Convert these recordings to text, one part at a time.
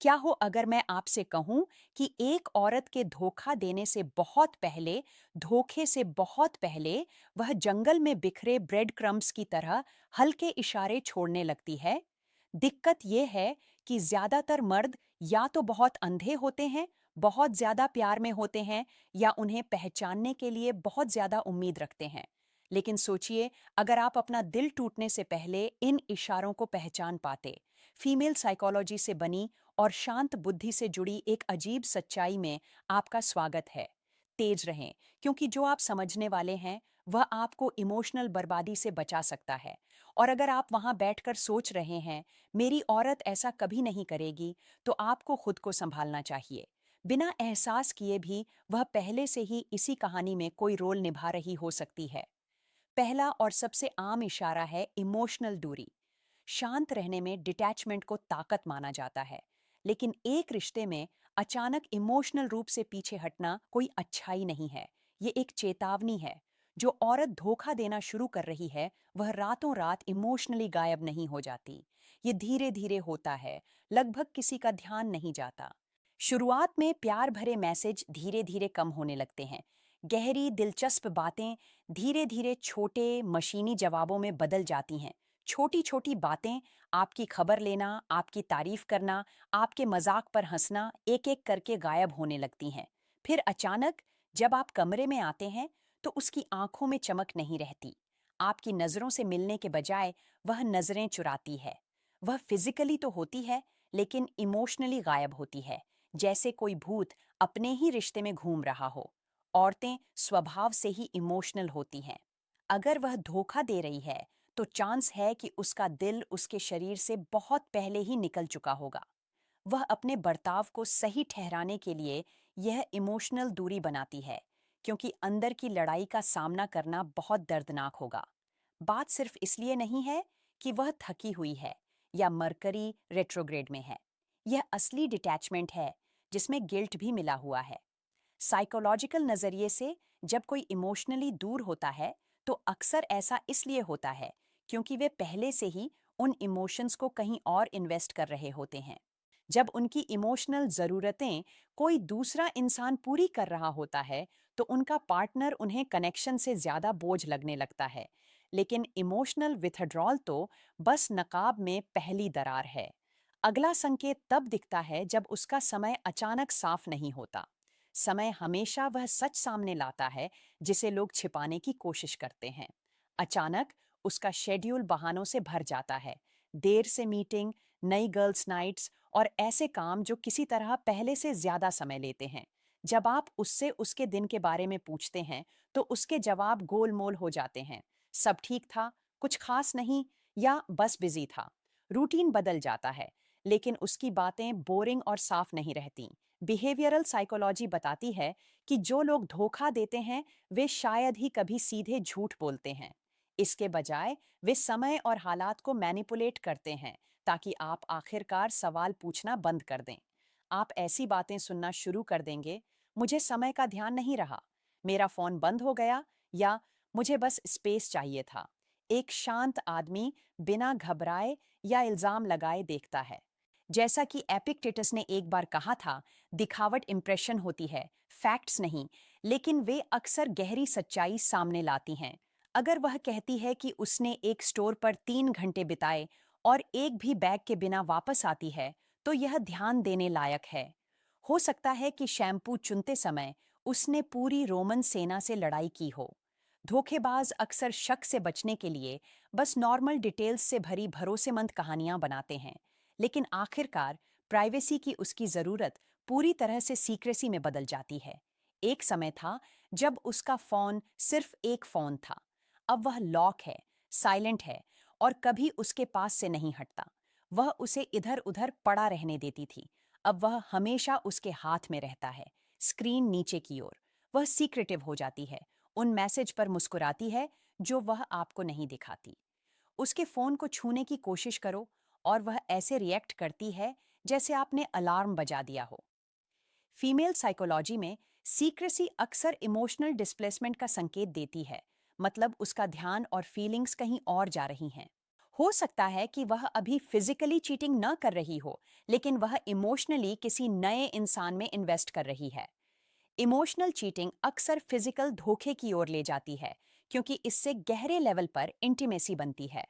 क्या हो अगर मैं आपसे कहूं कि एक औरत के धोखा देने से बहुत पहले, धोखे से बहुत पहले, वह जंगल में बिखरे ब्रेड क्रम्स की तरह हल्के इशारे छोड़ने लगती है। दिक्कत यह है कि ज्यादातर मर्द या तो बहुत अंधे होते हैं, बहुत ज्यादा प्यार में होते हैं, या उन्हें पहचानने के लिए बहुत ज्यादा उम्मीद रखते हैं। लेकिन सोचिए, अगर आप अपना दिल टूटने से पहले इन इशारों को पहचान पाते। फीमेल साइकोलॉजी से बनी और शांत बुद्धि से जुड़ी एक अजीब सच्चाई में आपका स्वागत है। तेज रहें, क्योंकि जो आप समझने वाले हैं वह आपको इमोशनल बर्बादी से बचा सकता है। और अगर आप वहां बैठकर सोच रहे हैं, मेरी औरत ऐसा कभी नहीं करेगी, तो आपको खुद को संभालना चाहिए। बिना एहसास किए भी वह पहले से ही इसी कहानी में कोई रोल निभा रही हो सकती है। पहला और सबसे आम इशारा है इमोशनल दूरी। शांत रहने में डिटैचमेंट को ताकत माना जाता है, लेकिन एक रिश्ते में अचानक इमोशनल रूप से पीछे हटना कोई अच्छाई नहीं है। ये एक चेतावनी है। जो औरत धोखा देना शुरू कर रही है, वह रातों रात इमोशनली गायब नहीं हो जाती। ये धीरे धीरे होता है, लगभग किसी का ध्यान नहीं जाता। शुरुआत में प्यार भरे मैसेज धीरे धीरे कम होने लगते हैं। गहरी दिलचस्प बातें धीरे धीरे छोटे मशीनी जवाबों में बदल जाती हैं। छोटी छोटी बातें, आपकी खबर लेना, आपकी तारीफ करना, आपके मजाक पर हंसना, एक एक करके गायब होने लगती हैं। फिर अचानक जब आप कमरे में आते हैं, तो उसकी आंखों में चमक नहीं रहती। आपकी नजरों से मिलने के बजाय वह नजरें चुराती है। वह फिजिकली तो होती है, लेकिन इमोशनली गायब होती है, जैसे कोई भूत अपने ही रिश्ते में घूम रहा हो। औरतें स्वभाव से ही इमोशनल होती हैं। अगर वह धोखा दे रही है, तो चांस है कि उसका दिल उसके शरीर से बहुत पहले ही निकल चुका होगा। वह अपने बर्ताव को सही ठहराने के लिए यह इमोशनल दूरी बनाती है, क्योंकि अंदर की लड़ाई का सामना करना बहुत दर्दनाक होगा। बात सिर्फ इसलिए नहीं है कि वह थकी हुई है या मरकरी रेट्रोग्रेड में है। यह असली डिटैचमेंट है, जिसमें गिल्ट भी मिला हुआ है। साइकोलॉजिकल नजरिए से जब कोई इमोशनली दूर होता है, तो अक्सर ऐसा इसलिए होता है क्योंकि वे पहले से ही उन इमोशंस को कहीं और इन्वेस्ट कर रहे होते हैं। जब उनकी इमोशनल ज़रूरतें कोई दूसरा इंसान पूरी कर रहा होता है, तो उनका पार्टनर उन्हें कनेक्शन से ज़्यादा बोझ लगने लगता है। लेकिन इमोशनल विथड्रॉल तो बस नकाब में पहली दरार है। अगला संकेत तब दिखता है जब उसका समय अचानक साफ नहीं होता। समय हमेशा वह सच सामने लाता है जिसे लोग छिपाने की कोशिश करते हैं। अचानक उसका शेड्यूल बहानों से भर जाता है। देर से मीटिंग, नई गर्ल्स नाइट्स और ऐसे काम जो किसी तरह पहले से ज्यादा समय लेते हैं। जब आप उससे उसके दिन के बारे में पूछते हैं, तो उसके जवाब गोलमोल हो जाते हैं। सब ठीक था, कुछ खास नहीं, या बस बिजी था। रूटीन बदल जाता है, लेकिन उसकी बातें बोरिंग और साफ नहीं रहती। बिहेवियरल साइकोलॉजी बताती है कि जो लोग धोखा देते हैं, वे शायद ही कभी सीधे झूठ बोलते हैं। इसके बजाय वे समय और हालात को मैनिपुलेट करते हैं, ताकि आप आखिरकार सवाल पूछना बंद कर दें। आप ऐसी बातें सुनना शुरू कर देंगे, मुझे समय का ध्यान नहीं रहा, मेरा फोन बंद हो गया, या मुझे बस स्पेस चाहिए था। एक शांत आदमी बिना घबराए या इल्जाम लगाए देखता है। जैसा कि एपिक्टेटस ने एक बार कहा था, दिखावट इंप्रेशन होती है, फैक्ट्स नहीं। लेकिन वे अक्सर गहरी सच्चाई सामने लाती हैं। अगर वह कहती है कि उसने एक स्टोर पर 3 घंटे बिताए और एक भी बैग के बिना वापस आती है, तो यह ध्यान देने लायक है। हो सकता है कि शैम्पू चुनते समय उसने पूरी रोमन सेना से लड़ाई की हो। धोखेबाज अक्सर शक से बचने के लिए बस नॉर्मल डिटेल्स से भरी भरोसेमंद कहानियां बनाते हैं, लेकिन आखिरकार प्राइवेसी की उसकी जरूरत पूरी तरह से सीक्रेसी में बदल जाती है। एक समय था जब उसका फोन सिर्फ एक फोन था। अब वह लॉक है, साइलेंट है, और कभी उसके पास से नहीं हटता। वह उसे इधर उधर पड़ा रहने देती थी। अब वह हमेशा उसके हाथ में रहता है, स्क्रीन नीचे की ओर। वह सीक्रेटिव हो जाती है, उन मैसेज पर मुस्कुराती है जो वह आपको नहीं दिखाती। उसके फोन को छूने की कोशिश करो, और वह ऐसे रिएक्ट करती है जैसे आपने अलार्म बजा दिया हो। फीमेल साइकोलॉजी में सीक्रेसी अक्सर इमोशनल डिस्प्लेसमेंट का संकेत देती है, मतलब उसका ध्यान और फीलिंग्स कहीं और जा रही हैं। हो सकता है कि वह अभी फिजिकली चीटिंग न कर रही हो, लेकिन वह इमोशनली किसी नए इंसान में इन्वेस्ट कर रही है। इमोशनल चीटिंग अक्सर फिजिकल धोखे की ओर ले जाती है, क्योंकि इससे गहरे लेवल पर इंटीमेसी बनती है।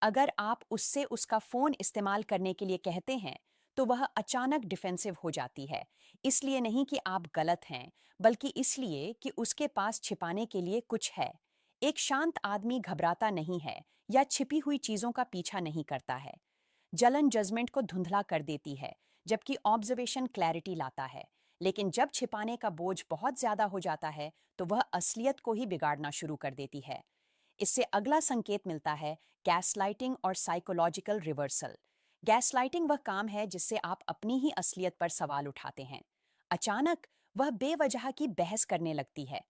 अगर आप उससे उसका फोन इस्तेमाल करने के लिए कहते हैं, तो वह अचानक डिफेंसिव हो जाती है। इसलिए नहीं कि आप गलत हैं, बल्कि इसलिए कि उसके पास छिपाने के लिए कुछ है। एक शांत आदमी घबराता नहीं है या छिपी हुई चीजों का पीछा नहीं करता है। जलन जजमेंट को धुंधला कर देती है, जबकि ऑब्जर्वेशन क्लैरिटी लाता है। लेकिन जब छिपाने का बोझ बहुत ज्यादा हो जाता है, तो वह असलियत को ही बिगाड़ना शुरू कर देती है। इससे अगला संकेत मिलता है गैसलाइटिंग और साइकोलॉजिकल रिवर्सल। गैसलाइटिंग वह काम है जिससे आप अपनी ही असलियत पर सवाल उठाते हैं। अचानक वह बेवजह की बहस करने लगती है।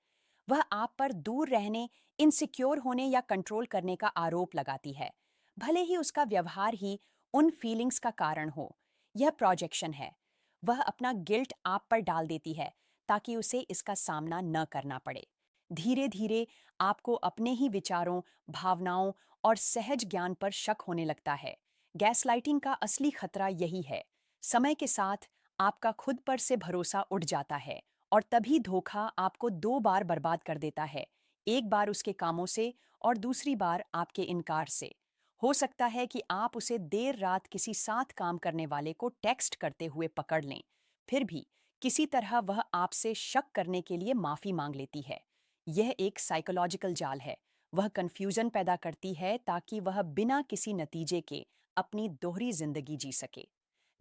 वह आप पर दूर रहने, इनसिक्योर होने या कंट्रोल करने का आरोप लगाती है, भले ही उसका व्यवहार ही उन फीलिंग्स का कारण हो। यह प्रोजेक्शन है। वह अपना गिल्ट आप पर डाल देती है, ताकि उसे इसका सामना न करना पड़े। धीरे धीरे आपको अपने ही विचारों, भावनाओं और सहज ज्ञान पर शक होने लगता है। गैसलाइटिंग का असली खतरा यही है। समय के साथ आपका खुद पर से भरोसा उठ जाता है, और तभी धोखा आपको दो बार बर्बाद कर देता है। एक बार उसके कामों से, और दूसरी बार आपके इनकार से। हो सकता है कि आप उसे देर रात किसी साथ काम करने वाले को टेक्स्ट करते हुए पकड़ लें। फिर भी किसी तरह वह आपसे शक करने के लिए माफी मांग लेती है। यह एक साइकोलॉजिकल जाल है। वह कंफ्यूजन पैदा करती है, ताकि वह बिना किसी नतीजे के अपनी दोहरी जिंदगी जी सके।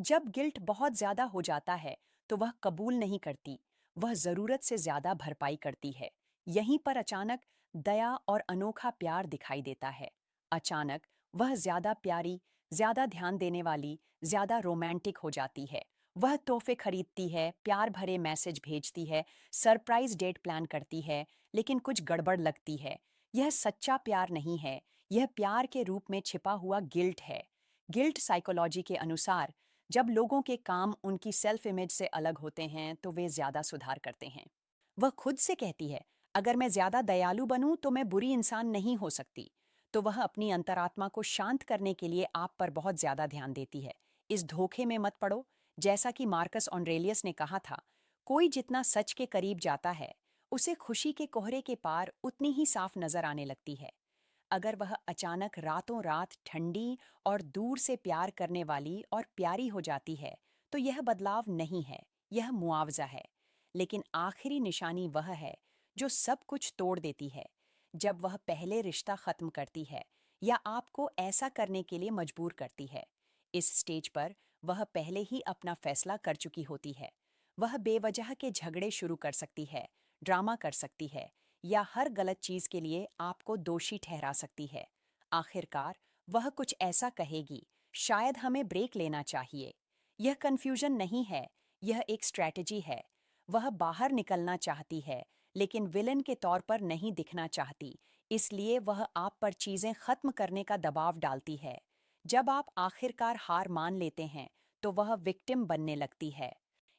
जब गिल्ट बहुत ज्यादा हो जाता है, तो वह कबूल नहीं करती। वह जरूरत से ज्यादा भरपाई करती है। यहीं पर अचानक दया और अनोखा प्यार दिखाई देता है। अचानक वह ज्यादा प्यारी, ज्यादा ध्यान देने वाली, ज्यादा रोमांटिक हो जाती है। वह तोहफे खरीदती है, प्यार भरे मैसेज भेजती है, सरप्राइज डेट प्लान करती है। लेकिन कुछ गड़बड़ लगती है। यह सच्चा प्यार नहीं है। यह प्यार के रूप में छिपा हुआ गिल्ट है। गिल्ट साइकोलॉजी के अनुसार, जब लोगों के काम उनकी सेल्फ इमेज से अलग होते हैं, तो वे ज्यादा सुधार करते हैं। वह खुद से कहती है, अगर मैं ज्यादा दयालु बनूं तो मैं बुरी इंसान नहीं हो सकती। तो वह अपनी अंतरात्मा को शांत करने के लिए आप पर बहुत ज्यादा ध्यान देती है। इस धोखे में मत पड़ो। जैसा कि मार्कस ऑनरेलियस ने कहा था, कोई जितना सच के करीब जाता है, उसे खुशी के कोहरे के पार उतनी ही साफ नजर आने लगती है। अगर वह अचानक रातों रात ठंडी और दूर से प्यार करने वाली और प्यारी हो जाती है, तो यह बदलाव नहीं है, यह मुआवजा है। लेकिन आखिरी निशानी वह है जो सब कुछ तोड़ देती है। जब वह पहले रिश्ता खत्म करती है, या आपको ऐसा करने के लिए मजबूर करती है। इस स्टेज पर वह पहले ही अपना फैसला कर चुकी होती है। वह बेवजह के झगड़े शुरू कर सकती है, ड्रामा कर सकती है, या हर गलत चीज के लिए आपको दोषी ठहरा सकती है। आखिरकार वह कुछ ऐसा कहेगी, शायद हमें ब्रेक लेना चाहिए। यह कंफ्यूजन नहीं है, यह एक स्ट्रैटेजी है। वह बाहर निकलना चाहती है, लेकिन विलन के तौर पर नहीं दिखना चाहती। इसलिए वह आप पर चीजें खत्म करने का दबाव डालती है। जब आप आखिरकार हार मान लेते हैं, तो वह विक्टिम बनने लगती है।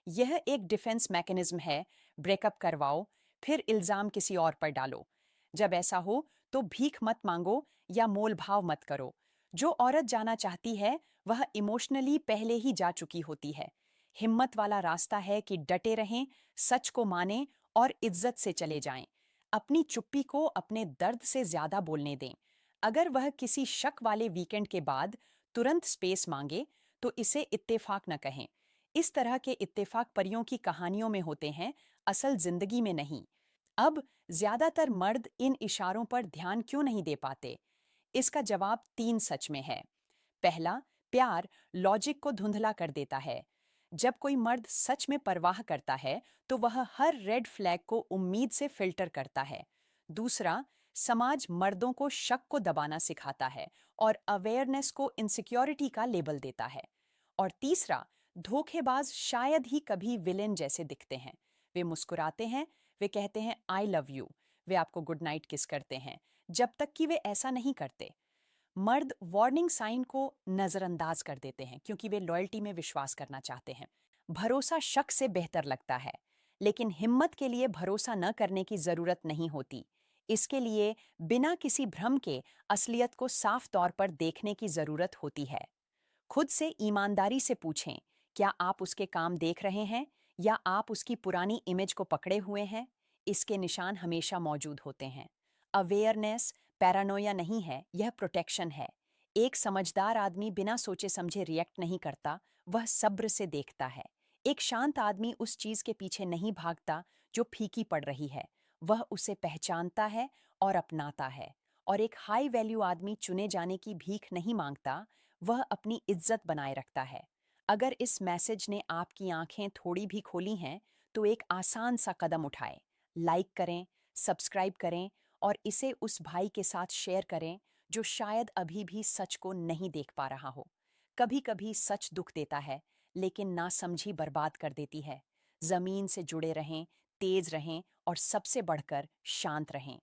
यह एक डिफेंस मैकेनिज्म है। ब्रेकअप करवाओ, फिर इल्जाम किसी और पर डालो। जब ऐसा हो, तो भीख मत मांगो या मोल भाव मत करो। जो औरत जाना चाहती है, वह इमोशनली पहले ही जा चुकी होती है। हिम्मत वाला रास्ता है कि डटे रहें, सच को मानें और इज्जत से चले जाएं। अपनी चुप्पी को अपने दर्द से ज्यादा बोलने दें। अगर वह किसी शक वाले वीकेंड के बाद तुरंत स्पेस मांगे, तो इसे इत्तेफाक न कहें। इस तरह के इत्तेफाक परियों की कहानियों में होते हैं, असल जिंदगी में नहीं। अब ज्यादातर मर्द इन इशारों पर ध्यान क्यों नहीं दे पाते? इसका जवाब तीन सच में है। पहला, प्यार लॉजिक को धुंधला कर देता है। जब कोई मर्द सच में परवाह करता है, तो वह हर रेड फ्लैग को उम्मीद से फिल्टर करता है। दूसरा, समाज मर्दों को शक को दबाना सिखाता है, और अवेयरनेस को इनसिक्योरिटी का लेबल देता है। और तीसरा, धोखेबाज शायद ही कभी विलेन जैसे दिखते हैं। वे मुस्कुराते हैं, वे कहते हैं आई लव यू, वे आपको गुड नाइट किस करते हैं, जब तक कि वे ऐसा नहीं करते। मर्द वार्निंग साइन को नजरअंदाज कर देते हैं, क्योंकि वे लॉयल्टी में विश्वास करना चाहते हैं। भरोसा शक से बेहतर लगता है, लेकिन हिम्मत के लिए भरोसा न करने की जरूरत नहीं होती। इसके लिए बिना किसी भ्रम के असलियत को साफ तौर पर देखने की जरूरत होती है। खुद से ईमानदारी से पूछें, क्या आप उसके काम देख रहे हैं या आप उसकी पुरानी इमेज को पकड़े हुए हैं? इसके निशान हमेशा मौजूद होते हैं। अवेयरनेस पैरानोया नहीं है, यह प्रोटेक्शन है। एक समझदार आदमी बिना सोचे समझे रिएक्ट नहीं करता, वह सब्र से देखता है। एक शांत आदमी उस चीज के पीछे नहीं भागता जो फीकी पड़ रही है, वह उसे पहचानता है और अपनाता है। और एक हाई वैल्यू आदमी चुने जाने की भीख नहीं मांगता, वह अपनी इज्जत बनाए रखता है। अगर इस मैसेज ने आपकी आंखें थोड़ी भी खोली हैं, तो एक आसान सा कदम उठाएं। लाइक करें, सब्सक्राइब करें और इसे उस भाई के साथ शेयर करें जो शायद अभी भी सच को नहीं देख पा रहा हो। कभी कभी सच दुख देता है, लेकिन नासमझी बर्बाद कर देती है। जमीन से जुड़े रहें, तेज रहें और सबसे बढ़कर शांत रहें।